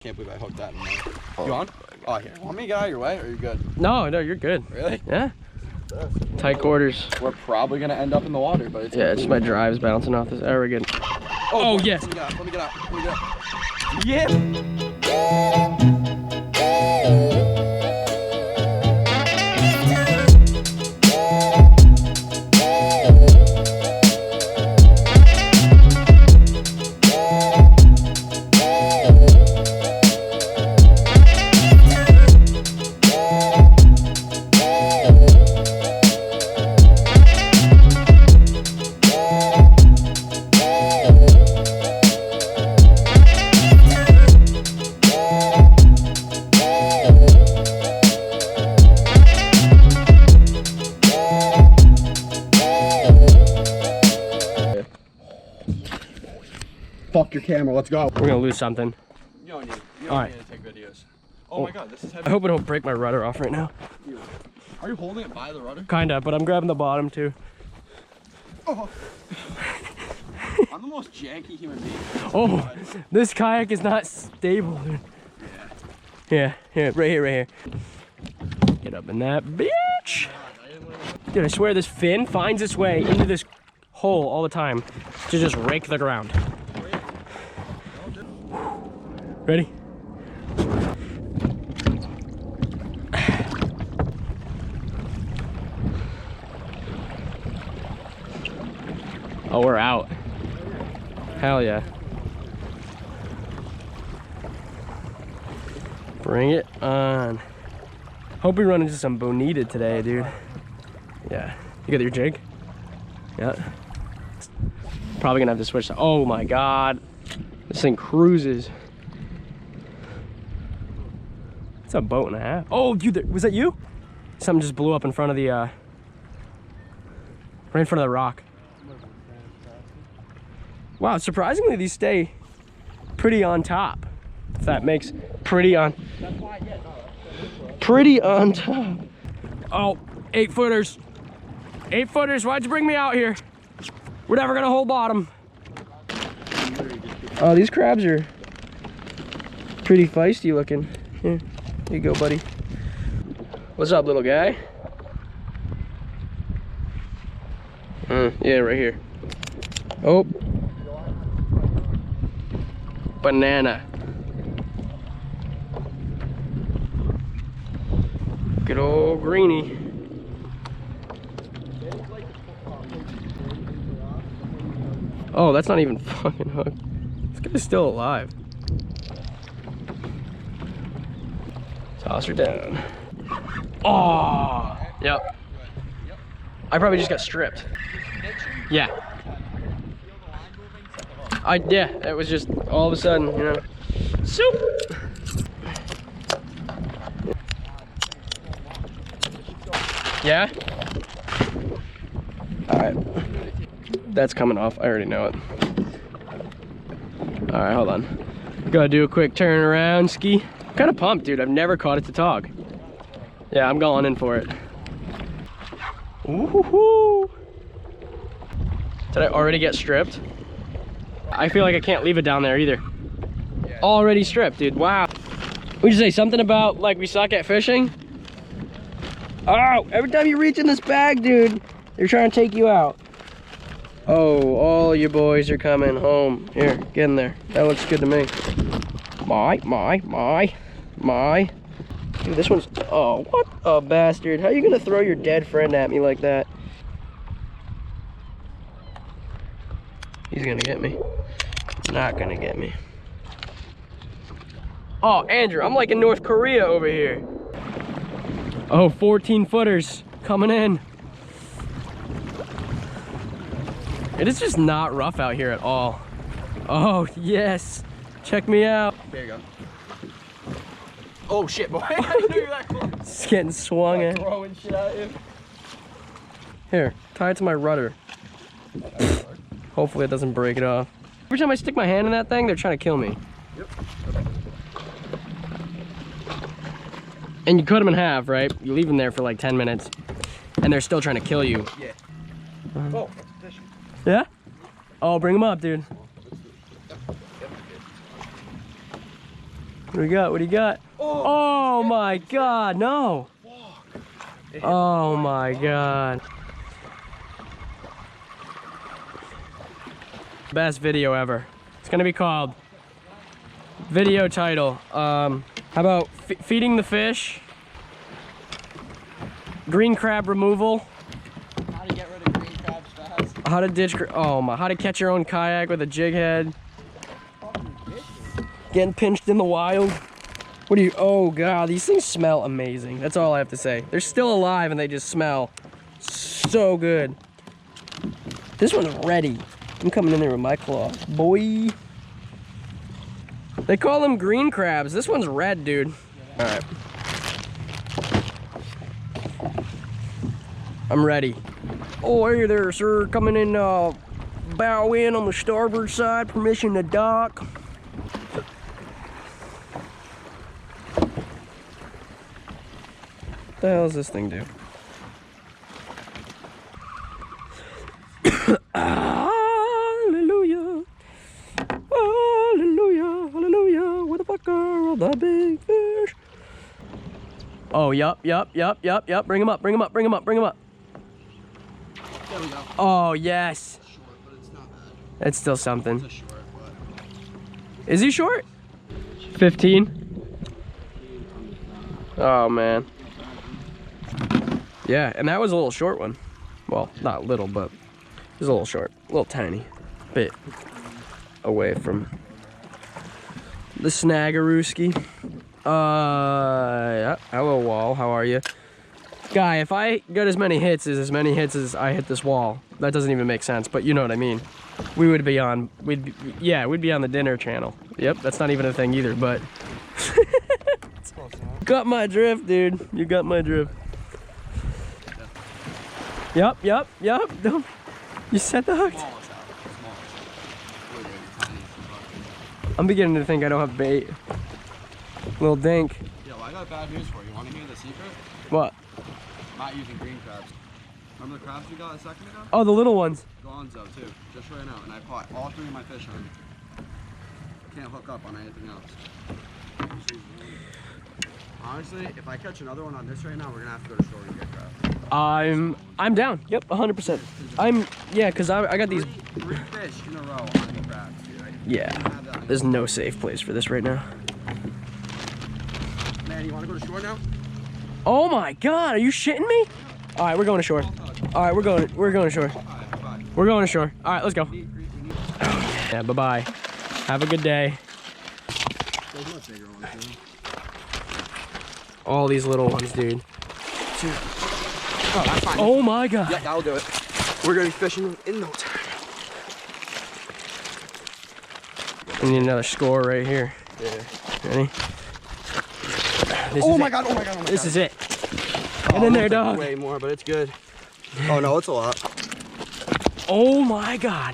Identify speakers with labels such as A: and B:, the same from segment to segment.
A: Can't believe I hooked that in there. You on? Oh, here. Want me to get out of your way, or are you good?
B: No, you're good.
A: Really?
B: Yeah. Tight quarters.
A: We're probably gonna end up in the water, but it's
B: it's my drives bouncing off this. There we go. Oh yes.
A: Let me get out. Yeah. Fuck your camera, let's go.
B: We're gonna lose something.
A: You don't need to take videos. Oh my god, this is heavy.
B: I hope I don't break my rudder off right now.
A: Are you holding it by the rudder?
B: Kinda, but I'm grabbing the bottom too.
A: Oh. I'm the most janky human being.
B: Oh, this kayak is not stable. Yeah, here, right here. Get up in that bitch. Dude, I swear this fin finds its way into this hole all the time to just rake the ground. Ready? Oh, we're out. Hell yeah. Bring it on. Hope we run into some bonita today, dude. Yeah. You got your jig? Yeah. Probably gonna have to switch to, oh my god. This thing cruises. It's a boat and a half. Oh, dude, was that you? Something just blew up in front of the, right in front of the rock. Wow, surprisingly, these stay pretty on top. If that makes pretty on top. Oh, 8 footers. 8 footers, why'd you bring me out here? We're never gonna hold bottom. Oh, these crabs are pretty feisty looking. Here you go, buddy. What's up, little guy? Yeah, right here. Oh. Banana. Good old greenie. Oh, that's not even fucking hooked. This guy's still alive. Toss her down. Oh, yep. I probably just got stripped. Yeah. Yeah, it was just all of a sudden, you know. Soup. Yeah? Alright. That's coming off. I already know it. Alright, hold on. Gotta do a quick turn around ski. Kind of pumped, dude. I've never caught a tautog. Yeah, I'm going in for it. Ooh-hoo-hoo. Did I already get stripped? I feel like I can't leave it down there either. Yeah. Already stripped, dude. Wow. Would you say something about like we suck at fishing? Oh, every time you reach in this bag, dude, they're trying to take you out. Oh, all you boys are coming home. Here, get in there. That looks good to me. My. Dude, this one's, oh, what a bastard. How are you gonna throw your dead friend at me like that? He's gonna get me. Not gonna get me. Oh, Andrew, I'm like in North Korea over here. Oh, 14 footers coming in. It is just not rough out here at all. Oh, yes. Check me out.
A: There you go. Oh shit, boy. I knew you were that close.
B: It's getting swung in.
A: Throwing shit at you.
B: Here, tie it to my rudder. Hopefully it doesn't break it off. Every time I stick my hand in that thing, they're trying to kill me.
A: Yep.
B: And you cut them in half, right? You leave them there for like 10 minutes, and they're still trying to kill you.
A: Yeah.
B: Oh, yeah? Oh, bring them up, dude. What do we got? What do you got? Oh my God, no. Oh my God. Best video ever. It's gonna be called, video title, how about feeding the fish, green crab removal,
A: How to get rid of green crabs fast.
B: how to ditch, how to catch your own kayak with a jig head, getting pinched in the wild. What do you, oh God, these things smell amazing. That's all I have to say. They're still alive and they just smell so good. This one's ready. I'm coming in there with my claw, boy. They call them green crabs. This one's red, dude. All right. I'm ready. Oh, hey there, sir. Coming in, bow in on the starboard side. Permission to dock. What the hell does this thing do? Hallelujah. Hallelujah. Hallelujah. Where the fuck are all the big fish? Oh, yup. Bring him up. There we go. Oh, yes.
A: Short, but it's not bad.
B: That's still something.
A: It's a short, but...
B: Is he short? 15? Oh, man. Yeah, and that was a little short one. Well, not little, but it was a little short. A little tiny bit away from the snaggerooski. Yeah. Hello, wall. How are you? Guy, if I got as many hits as I hit this wall, that doesn't even make sense, but you know what I mean. We would be on, we'd be on the dinner channel. Yep, that's not even a thing either, but... Got my drift, dude. You got my drift. Yep. Don't. You set the hook. I'm beginning to think I don't have bait. Little dink.
A: Yo, I got bad news for you. Want to hear the secret?
B: What?
A: Not using green crabs. Remember the crabs we got a second ago?
B: Oh, the little ones.
A: Gonzo too. Just ran out, and I caught all 3 of my fish on. Can't hook up on anything else. Honestly, if I catch another one on this right now, we're gonna have to go to shore and get crabs.
B: I'm down. Yep, 100%. Yeah, cause I got these.
A: 3 fish in a row on the crabs, dude.
B: Yeah. There's no safe place for this right now.
A: Man, you wanna go to shore now?
B: Oh my God, are you shitting me? All right, we're going to shore. All right, we're going to shore. We're going to shore. All right, let's go. Yeah, bye-bye. Have a good day. All these little ones, dude.
A: Oh, that's fine.
B: Oh my God.
A: Yeah, that'll do it. We're gonna be fishing in no time.
B: We need another score right here.
A: Yeah.
B: Ready?
A: Oh my God.
B: This is it. Get in there, dog.
A: Way more, but it's good. Oh no, it's a lot.
B: Oh my God.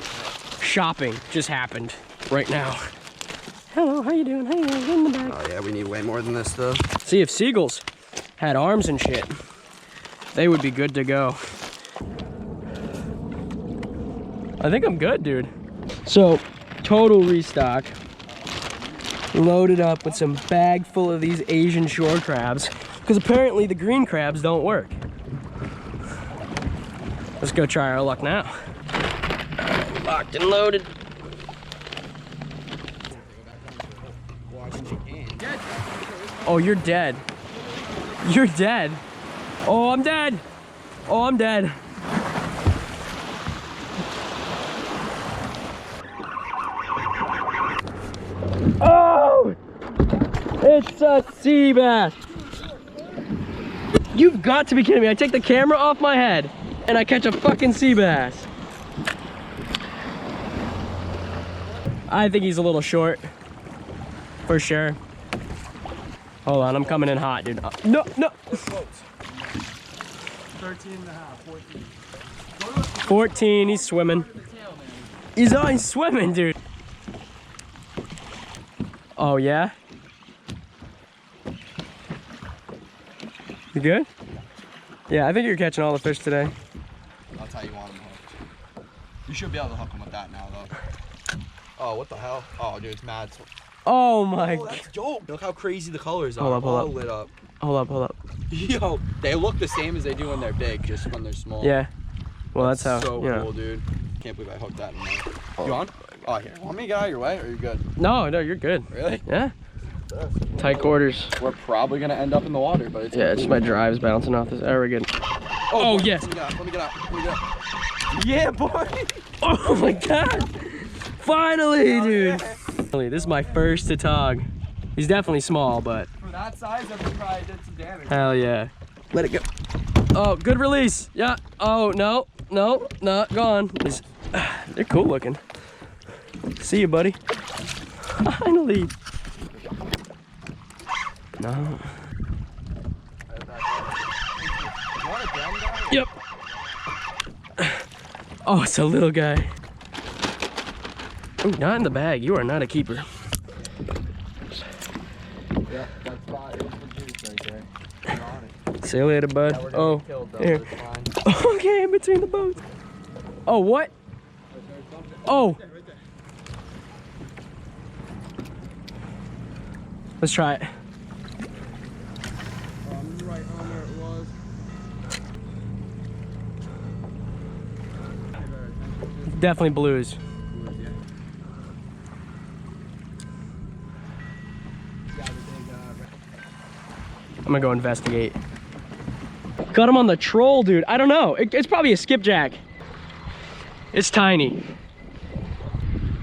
B: Shopping just happened right now. Hello, how you doing? Hey, get in the back.
A: Oh yeah, we need way more than this though.
B: See, if seagulls had arms and shit, they would be good to go. I think I'm good, dude. So, total restock. Loaded up with some bag full of these Asian shore crabs, because apparently the green crabs don't work. Let's go try our luck now. Locked and loaded. Oh, you're dead. You're dead. Oh, I'm dead. Oh, I'm dead. Oh! It's a sea bass. You've got to be kidding me. I take the camera off my head and I catch a fucking sea bass. I think he's a little short. For sure. Hold on, I'm coming in hot, dude. No.
A: 13 and a half, 14.
B: 14, he's swimming. He's swimming, dude. Oh, yeah? You good? Yeah, I think you're catching all the fish today.
A: That's how you want them hooked. You should be able to hook them with that now, though. Oh, what the hell? Oh, dude, it's mad.
B: Oh my.
A: Oh, that's dope. Look how crazy the colors are.
B: Hold up, hold
A: all
B: up.
A: lit up.
B: Hold up.
A: Yo, they look the same as they do when they're big, just when they're small.
B: Yeah. Well, that's how.
A: So
B: you know.
A: cool, dude. Can't believe I hooked that in there. You on? Oh, here. Want me to get out of your way, or are you good?
B: No, you're good.
A: Really?
B: Yeah. Tight quarters.
A: We're probably gonna end up in the water, but it's
B: Yeah, it's my drives bouncing off this. There we go. Oh, yes.
A: Let me get out. Yeah, boy.
B: Oh my god. Finally, dude. Finally, this is my first Tautog. He's definitely small, but.
A: For that size, I think probably did some damage.
B: Hell yeah. Let it go. Oh, good release. Yeah. Oh, no, not gone. They're cool looking. See you, buddy. Finally. No. Yep. Oh, it's a little guy. Oh, not in the bag. You are not a keeper.
A: Yeah, that's fine. It's the juice right there.
B: See you later, bud.
A: Yeah,
B: oh,
A: killed, though,
B: here. Okay, in between the boats. Oh, what? Oh. Let's try it.
A: Right on where it was.
B: Definitely blues. I'm gonna go investigate. Got him on the troll, dude. I don't know. It's probably a skipjack. It's tiny.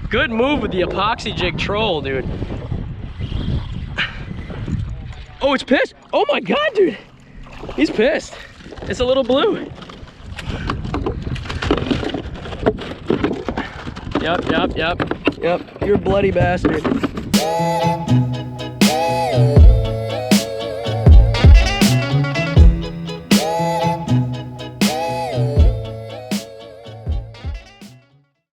B: Good move with the epoxy jig troll, dude. Oh, it's pissed. Oh my God, dude. He's pissed. It's a little blue. Yep. You're a bloody bastard.